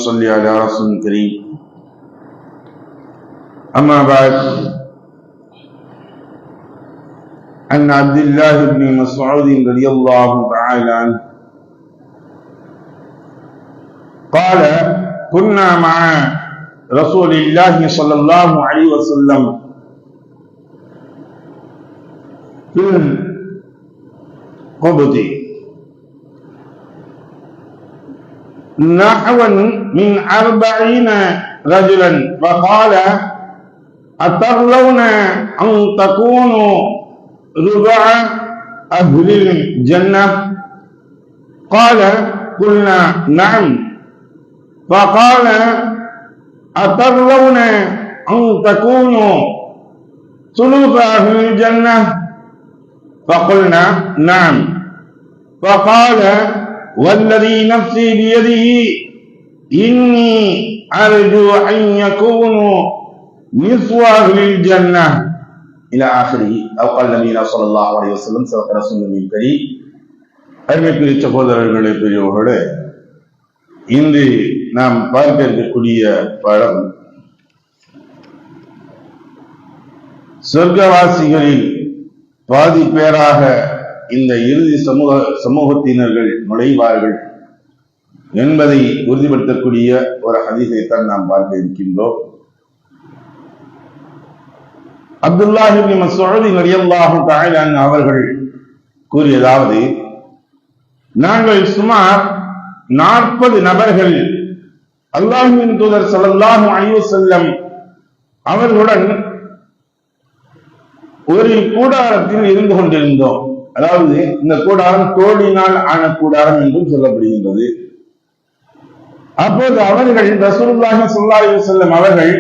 صل على رسول الكريم أما بعد عن عبد الله بن مسعود رضي الله تعالى عنه قال كنا مع رسول الله صلى الله عليه وسلم في القبض نحوا من 40 رجلا فقال أترضون أن تكونوا ربع أهل الجنة قال قلنا نعم فقال أترضون أن تكونوا ثلث أهل الجنة فقلنا نعم فقال والذي نفسي بيده إني أرجو أن يكونوا نصف أهل الجنة إلى آخره أو قال نبينا صلى الله عليه وسلم صدق رسول الله الكريم. அருமைக்குரிய சகோதரர்களே, பெரியவர்களே, இன்று நாம் பார்க்க இருக்கக்கூடிய பாடம் சொர்க்கவாசிகளில் பாதி பேராக இந்த இறுதி சமூகத்தினர்கள் நுழைவார்கள் என்பதை உறுதிப்படுத்தக்கூடிய ஒரு ஹதீஸைத்தான் நாம் பார்க்க இருக்கின்றோம். அப்துல்லாஹ் இப்னு மஸ்ஊத் ரலியல்லாஹு தஆலா அன்ஹு அவர்கள் கூறியதாவது, நாங்கள் சுமார் 40 நபர்கள் அல்லாஹ்வின் தூதர் ஸல்லல்லாஹு அலைஹி வஸல்லம் அவர்களுடன் ஒரு கூடாரத்தில் இருந்து கொண்டிருந்தோம். அதாவது இந்த கூடாரம் தோளினால் ஆன கூடாரம் என்றும் சொல்லப்படுகின்றது. அப்போது அவர்கள் ரசூலுல்லாஹி ஸல்லல்லாஹு அலைஹி வஸல்லம் அவர்கள்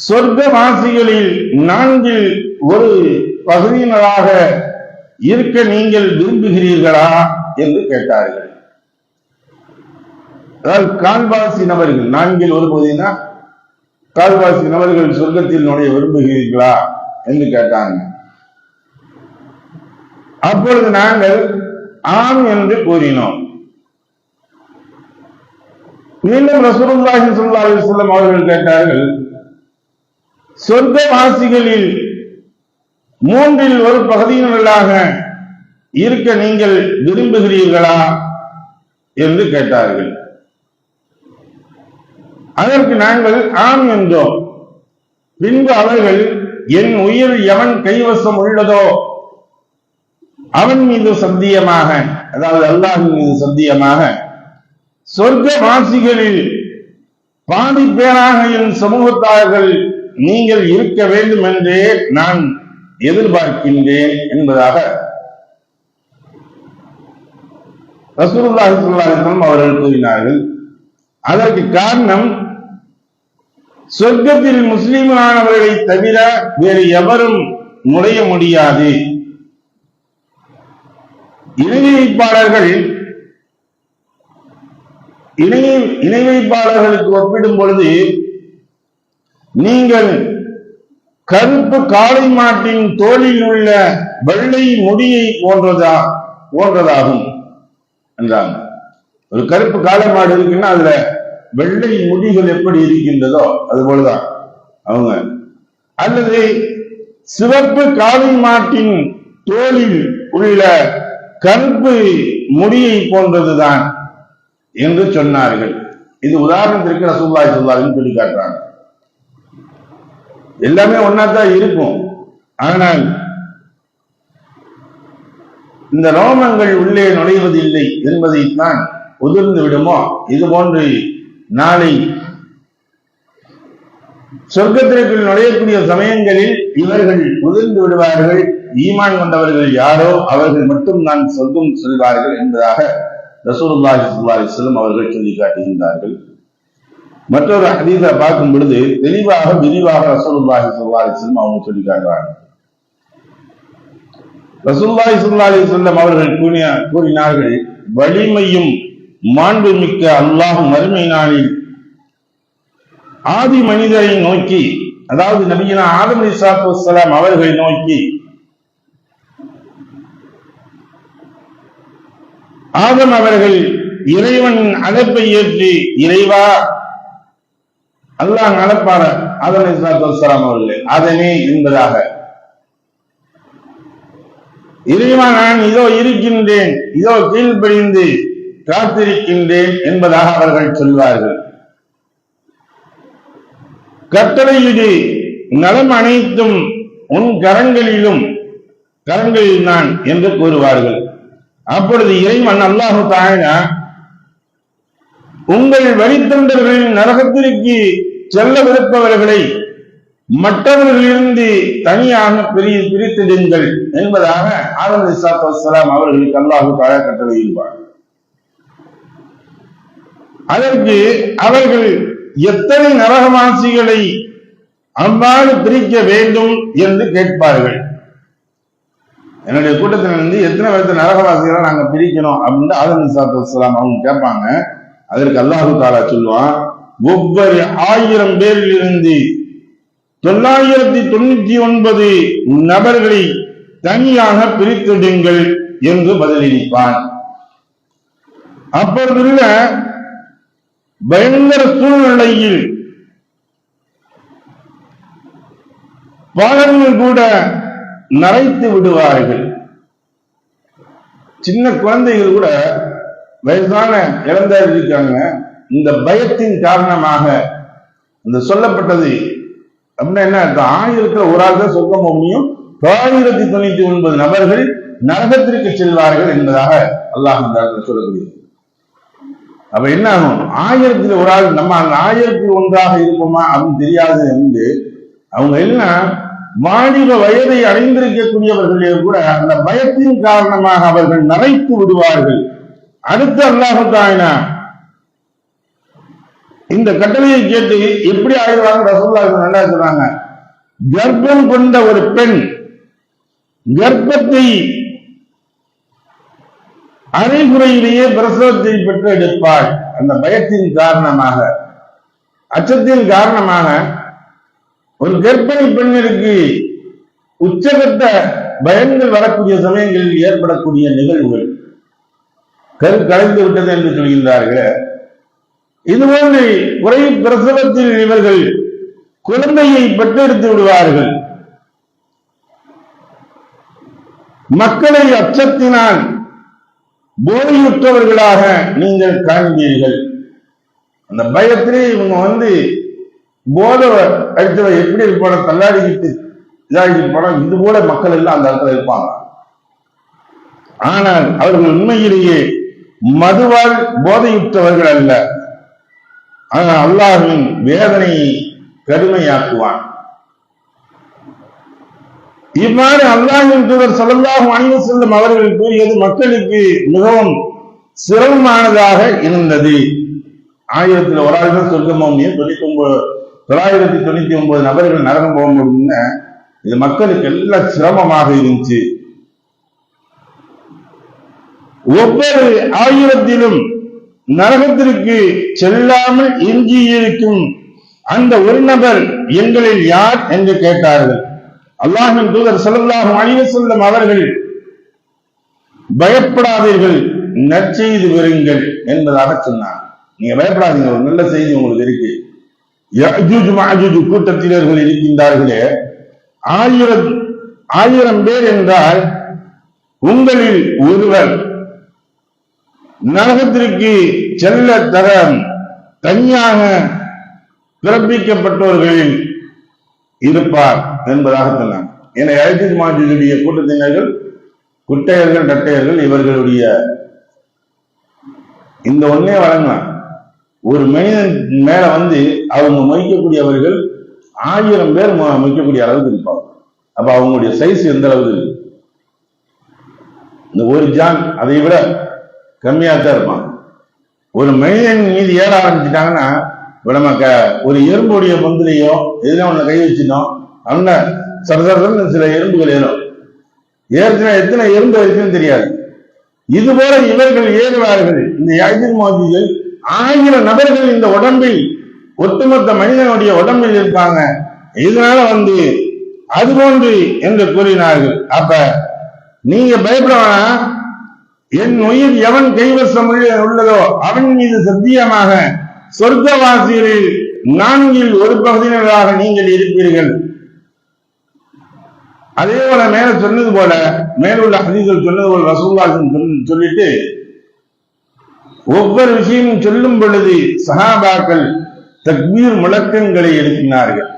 சொர்க்கவாசிகளில் 4 ஒரு பகுதியினராக இருக்க நீங்கள் விரும்புகிறீர்களா என்று கேட்டார்கள். அதாவது கால்வாசி நபர்கள் 4 ஒரு பகுதினா கால்வாசி நபர்கள் சொர்க்கத்தில் நுழைய விரும்புகிறீர்களா என்று கேட்டாங்க. அப்பொழுது நாங்கள் ஆம் என்று கூறினோம். மீண்டும் ரசூலுல்லாஹி ஸல்லல்லாஹு அலைஹி வஸல்லம் அவர்கள் கேட்டார்கள், சொர்க்கவாசிகளில் 3 ஒரு பகுதியினர்களாக இருக்க நீங்கள் விரும்புகிறீர்களா என்று கேட்டார்கள். அதற்கு நாங்கள் ஆம் என்றோம். பின்பு அவர்கள், என் உயிர் எவன் கைவசம் உள்ளதோ அவன் மீது சத்தியமாக, அதாவது அல்லாஹ்வின் மீது சத்தியமாக, சொர்க்கவாசிகளில் பாதி பேராக என் சமூகத்தார்கள் நீங்கள் இருக்க வேண்டும் என்றே நான் எதிர்பார்க்கின்றேன் என்பதாக ரசூலுல்லாஹி ஸல்லல்லாஹு அலைஹி வஸல்லம் அவர்கள் கூறினார்கள். அதற்கு காரணம், சொர்க்கத்தில் முஸ்லிமானவர்களை தவிர வேறு எவரும் நுழைய முடியாது. இணை வைப்பாளர்களுக்கு ஒப்பிடும் பொழுது நீங்கள் கருப்பு காளை மாட்டின் தோளில் உள்ள வெள்ளை முடியை போன்றதாகும் என்றாங்க. ஒரு கருப்பு காளை மாடு இருக்குன்னா அதுல வெள்ளை முடிகள் எப்படி இருக்கின்றதோ அது போலதான் அவங்க. அல்லது சிவப்பு காளை மாட்டின் தோளில் உள்ள கருப்பு முடியை போன்றதுதான் என்று சொன்னார்கள். இது உதாரணத்திற்கு ரசூலுல்லாஹி ஸல்லல்லாஹு அலைஹி வஸல்லம் சொல்லி காட்டுறாங்க. எல்லாமே ஒன்னாதான் இருக்கும். ஆனால் இந்த ரோமங்கள் உள்ளே நுழைவதில்லை என்பதைத்தான் உதிர்ந்து விடுமோ, இது போன்று நாளை சொர்க்கத்திற்குள் நுழையக்கூடிய சமயங்களில் இவர்கள் உதிர்ந்து விடுவார்கள். ஈமான் கொண்டவர்கள் யாரோ அவர்கள் மட்டும் நான் சொர்க்கம் செல்வார்கள் என்பதாக ரசூலுல்லாஹி ஸல்லல்லாஹு அலைஹி வஸல்லம் அவர்கள் சொல்லி காட்டுகின்றார்கள். மற்றொரு ஹதீஸை பார்க்கும் பொழுது விரிவாக ரசூலுல்லாஹி ஸல்லல்லாஹு அலைஹி வஸல்லம் அவங்க சொல்லி காட்டுறாங்க. ரசூலுல்லாஹி ஸல்லல்லாஹு அலைஹி வஸல்லம் அவர்கள் கூறினார்கள், வலிமையும் மாண்புமிக்க அல்லாஹ் மறுமை நாளில் ஆதி மனிதரை நோக்கி, அதாவது நபியினா ஆதம் அலைஹிஸ்ஸலாத்து வஸ்ஸலாம் அவர்களை நோக்கி, ஆதம் அவர்கள் இறைவன் அழைப்பை ஏற்றி இறைவா அல்லாஹ் அழைப்பார ஆதம் அலைஹிஸ்ஸலாம் அவர்களே அதனே என்பதாக இறைவா நான் இதோ இருக்கின்றேன், இதோ கீழ்ப்படிந்து காத்திருக்கின்றேன் என்பதாக அவர்கள் சொல்வார்கள். கட்டளையிடு நலம் அனைத்தும் உன் கரங்களில் நான் என்று கூறுவார்கள். அப்பொழுது இறைவன் அல்லாஹு தஆலா உங்கள் வழித்தொண்டர்களின் நரகத்திற்கு செல்லவிருப்பவர்களை மற்றவர்களிலிருந்து தனியாக பிரித்திடுங்கள் என்பதாக ஆதம் அலைஹிஸ்ஸலாம் அவர்களுக்கு அல்லாஹு தஆலா கட்டளையிடுவார். அதற்கு அவர்கள் எத்தனை நரகவாசிகளை அவ்வாறு பிரிக்க வேண்டும் என்று கேட்பார்கள். என்னுடைய கூட்டத்திலிருந்து எத்தனை பேர்த்த நரகவாசிகளை நாங்க பிரிக்கணும் அப்படின்னு ஆதம் அலைஹிஸ்ஸலாம் அவங்க கேட்பாங்க. அதற்கு அல்லாஹு தஆலா சொல்லுவான், ஒவ்வொரு 1000 பேரில் இருந்து 999 நபர்களை தனியாக பிரித்திடுங்கள் என்று பதிலளிப்பான். அப்பொழுதுள்ள பயங்கர சூழ்நிலையில் பாலங்கள் கூட நரைத்து விடுவார்கள். சின்ன குழந்தைகள் கூட வயசான இழந்தார் இருக்காங்க. இந்த பயத்தின் காரணமாக இந்த சொல்லப்பட்டது அப்படின்னா என்ன அர்த்தம்? 1000 ஒரு ஆள் தான் சொர்க்கம் போக முடியும், 999 நபர்கள் நரகத்திற்கு செல்வார்கள் என்பதாக அல்லாஹ் சொல்லக்கூடியது. அப்ப என்ன ஆகும்? 1000 ஒரு ஆள் நம்ம அந்த 1001 இருப்போமா அப்படின்னு தெரியாது என்று அவங்க எல்லாம் வாலிப வயதை அடைந்திருக்கக்கூடியவர்களே கூட அந்த பயத்தின் காரணமாக அவர்கள் நரைத்து விடுவார்கள். அடுத்து அல்லாஹ் தஆலா இந்த கட்டளையை கேட்டு எப்படி ஆயிடுவாங்க? ரசூலுல்லாஹி ஸல்லல்லாஹு அலைஹி சொல்றாங்க, கர்ப்பம் கொண்ட ஒரு பெண் கர்ப்பத்தை அரைகுறையிலேயே பிரசவத்தை பெற்று எடுப்பாள். அந்த பயத்தின் காரணமாக, அச்சத்தின் காரணமாக ஒரு கர்ப்பிணி பெண்ணிற்கு உச்சகட்ட பயங்கள் வரக்கூடிய சமயங்களில் ஏற்படக்கூடிய நிகழ்வுகள் கரு கலைந்து விட்டது என்று சொல்கின்றார்கள். இதுபோன்று குறை பிரசவத்தில் இவர்கள் குழந்தையை பெற்றெடுத்து விடுவார்கள். மக்களை அச்சத்தினால் போதையுற்றவர்களாக நீங்கள் காண்பீர்கள். அந்த பயத்திலே இவங்க போதை அடித்தவ எப்படி இருப்பான தள்ளாடிக்கிட்டு இதாகிட்டு போனா இது போல மக்கள் எல்லாம் அந்த இடத்துல இருப்பாங்க. ஆனால் அவர்கள் உண்மையிலேயே மதுவால் போதையுற்றவர்கள் அல்ல. ஆனால் அல்லாஹ்வின் வேதனையை கடுமையாக்குவான். இவ்வாறு அல்லாஹ்வின் தூதர் ஸல்லல்லாஹு அலைஹி வஸல்லம் அவர்கள் கூறியது மக்களுக்கு மிகவும் சிரமமானதாக இருந்தது. 1000 ஒரு ஆள் தான் சொர்க்கம் போக முடியும், 999 நபர்கள் நரகம் போக முடியும்னு இது மக்களுக்கு எல்லாம் சிரமமாக இருந்துச்சு. ஒவ்வொரு 1000 நரகத்திற்கு செல்லாமல் எஞ்சி இருக்கும் அந்த ஒரு நபர் எங்களில் யார் என்று கேட்டார்கள். அல்லாஹ்வின் தூதர் ஸல்லல்லாஹு அலைஹி வஸல்லம் அவர்கள் பயப்படாதீர்கள், நற்செய்தி பெறுங்கள் என்பதாக சொன்னார். நீங்க பயப்படாதீங்க, ஒரு நல்ல செய்தி உங்களுக்கு இருக்கு. யஜூஜ் மஅஜூஜ் கூட்டத்தினர்கள் இருக்கின்றார்களே, 1000 பேர் என்றால் உங்களில் ஒருவர் நரகத்திற்கு செல்ல தனியாக பிறப்பிக்கப்பட்டவர்களில் இருப்பார் என்பதாக சொன்னார். என யஜூஜ் மஅஜூஜுடைய கூட்டத்தினர்கள் குட்டையர்கள், டட்டையர்கள், இவர்களுடைய இந்த ஒன்னே வழங்கலாம். ஒரு மனிதன் மேல அவங்க மொய்க்கக்கூடியவர்கள் 1000 பேர் மொய்க்கக்கூடிய அளவுக்கு இருப்பாங்க. அப்ப அவங்களுடைய சைஸ் எந்த அளவுக்கு இருக்கு? இந்த ஒரு ஜான் அதை விட கம்மியாத்தான் இருப்பாங்க. ஒரு மனிதன் மீது ஏற ஆரம்பிச்சுட்டாங்கன்னா, நம்ம ஒரு எறும்புடைய பொந்துலையோ எதுனா ஒண்ணு கை வச்சுட்டோம் அவன சரசரன்னு சில எறும்புகள் ஏறும். ஏற்கனவே எத்தனை எறும்பு இருக்குன்னு தெரியாது. இது போல இவர்கள் ஏறுவார்கள். இந்த யஜூஜ் மஅஜூஜ் 1000 நபர்கள் இந்த உடம்பில், ஒட்டுமொத்த மனிதனுடைய உடம்பில் இருப்பாங்க. இதனால அது போன்று என்று கூறினார்கள். அப்ப நீங்க பயப்பட வேணாம், என் உயிர் எவன் கைவசம் உள்ளதோ அவன் மீது சத்தியமாக சொர்க்கவாசிகளில் 4 ஒரு பகுதியினராக நீங்கள் இருப்பீர்கள். அதே போல மேல சொன்னது போல, மேலுள்ள ஹதீஸில் சொன்னது போல ரசூலுல்லாஹ் சொல்லிட்டு ஒவ்வொரு விஷயமும் சொல்லும் பொழுது சஹாபாக்கள் தக்பீர் முழக்கங்களை எழுப்பினார்கள்.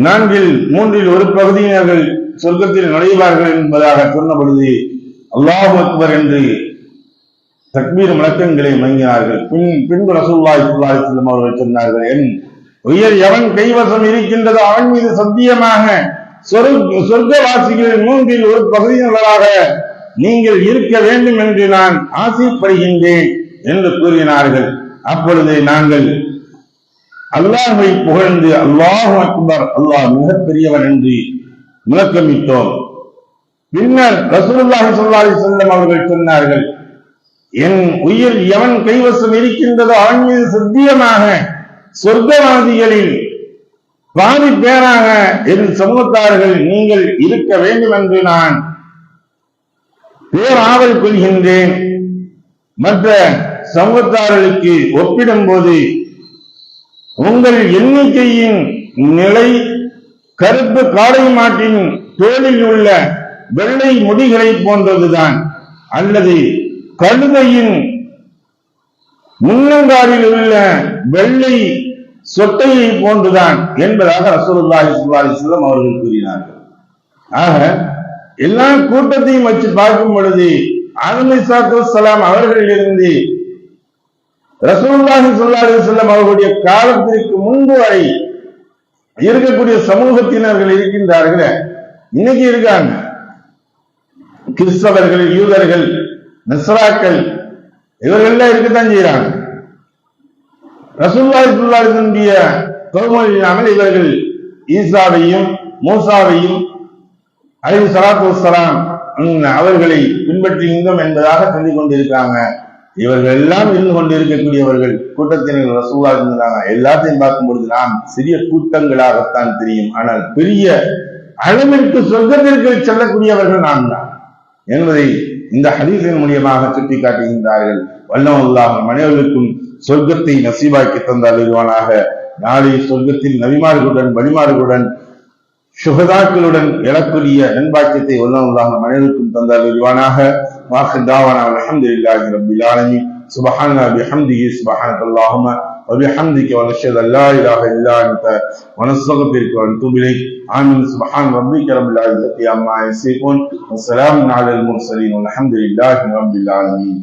4 ஒரு பகுதியினர்கள் சொர்க்கத்தில் நுழைவார்கள் என்பதாக சொன்ன பொழுது அல்லாஹு அக்பர் என்று தக்பீர் முழக்கங்களை மங்கினார்கள். பின்பு ரசூலுல்லாஹி ஸல்லல்லாஹு அலைஹி வஸல்லம் அவர்கள் சொன்னார்கள், என் உயிர் எவன் கைவசம் இருக்கின்றதோ அவன் மீது சத்தியமாக சொர்க்கவாசிகளில் 3 ஒரு பகுதியினராக நீங்கள் இருக்க வேண்டும் என்று நான் ஆசைப்படுகின்றேன் என்று கூறினார்கள். அப்பொழுது நாங்கள் அல்லாஹ்வை புகழ்ந்து அல்லாஹு அக்பர், அல்லாஹ் மிகப்பெரியவன் என்று முழக்கமிட்டோம். பின்னர் ரசூலுல்லாஹி ஸல்லல்லாஹு அலைஹி வஸல்லம் அவர்கள் சொன்னார்கள், என் உயிர் எவன் கைவசம் இருக்கின்றதோ அவன் மீது சத்தியமாக சொர்க்கவாதிகளில் பாதி பேராக என் சமூகத்தார்கள் நீங்கள் இருக்க வேண்டும் என்று நான் பேராவல் கொள்கின்றேன். மற்ற சமூகத்தார்களுக்கு ஒப்பிடும் போது உங்கள் எண்ணிக்கையின் நிலை கருப்பு காளை மாட்டின் தோலில் உள்ள வெள்ளை முடிகளை போன்றதுதான், அல்லது கழுதையின் முன்னங்காலில் உள்ள வெள்ளை சொட்டையை போன்றுதான் என்பதாக ரசூலுல்லாஹி ஸல்லல்லாஹு அலைஹி வஸல்லம் அவர்கள் கூறினார்கள். ஆக எல்லா கூட்டத்தையும் வச்சு பார்க்கும் பொழுது ஆதம் அலைஹிஸ்ஸலாம் அவர்களிலிருந்து ரசூலுல்லாஹி ஸல்லல்லாஹு அலைஹி வஸல்லம் அவர்களுடைய காலத்திற்கு முன்பு வரை இருக்கக்கூடிய சமூகத்தினர்கள் இருக்கின்றார்கள். இன்னைக்கு இருக்காங்க. கிறிஸ்தவர்கள், யூதர்கள், நஸ்ராக்கள் இவர்கள்லாம் இருக்கத்தான் செய்யறாங்க. ரசூலுல்லாஹி ஸல்லல்லாஹு அலைஹி வஸல்லம் தொழுமொழி இல்லாமல் இவர்கள் ஈசாவையும் மூசாவையும் அலைஹி ஸலாத்து வஸ்ஸலாம் அவர்களை பின்பற்றுகின்றோம் என்பதாக சொல்லிக் கொண்டிருக்காங்க. இவர்கள் எல்லாம் இருந்து கொண்டு இருக்கக்கூடியவர்கள் கூட்டத்தினர் ரசூலுல்லாஹி இருந்தாங்க. எல்லாத்தையும் பார்க்கும் பொழுது நாம் சிறிய கூட்டங்களாகத்தான் தெரியும். ஆனால் பெரிய அளவிற்கு சொர்க்கத்திற்கு செல்லக்கூடியவர்கள் நாம் தான் என்பதை இந்த ஹதீஸின் மூலியமாக சுட்டி காட்டுகின்றார்கள். வல்லல்லாஹ் மனிதர்களுக்கும் சொர்க்கத்தை நசீபாக்கி தந்தாலுவானாக. நாளை சொர்க்கத்தில் நபிமார்களுடன் வலிமார்களுடன் சுஹதாக்களுடன் எழக்கூடிய நண்பாக்கியத்தை வல்லல்லாஹ் மனிதர்களுக்கும் தந்தாலுவானாக. வாஹிதாவானா அல்ஹம்துலில்லாஹி ரப்பில் ஆலமீன். சுப்ஹானல்லாஹி பிஹம்திஹி சுப்ஹானல்லாஹும்ம وبحمدك ونشهد ان لا اله الا انت ونستغفرك ونتوب اليك. آمين. سبحان ربك رب العزة عما يصفون وسلام على المرسلين والحمد لله رب العالمين.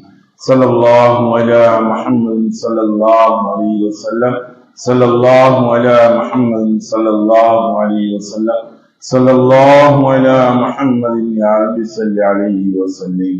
صلى الله على محمد صلى الله عليه وسلم. صلى الله على محمد صلى الله عليه وسلم. صلى الله على محمد يا رب صل عليه وسلم.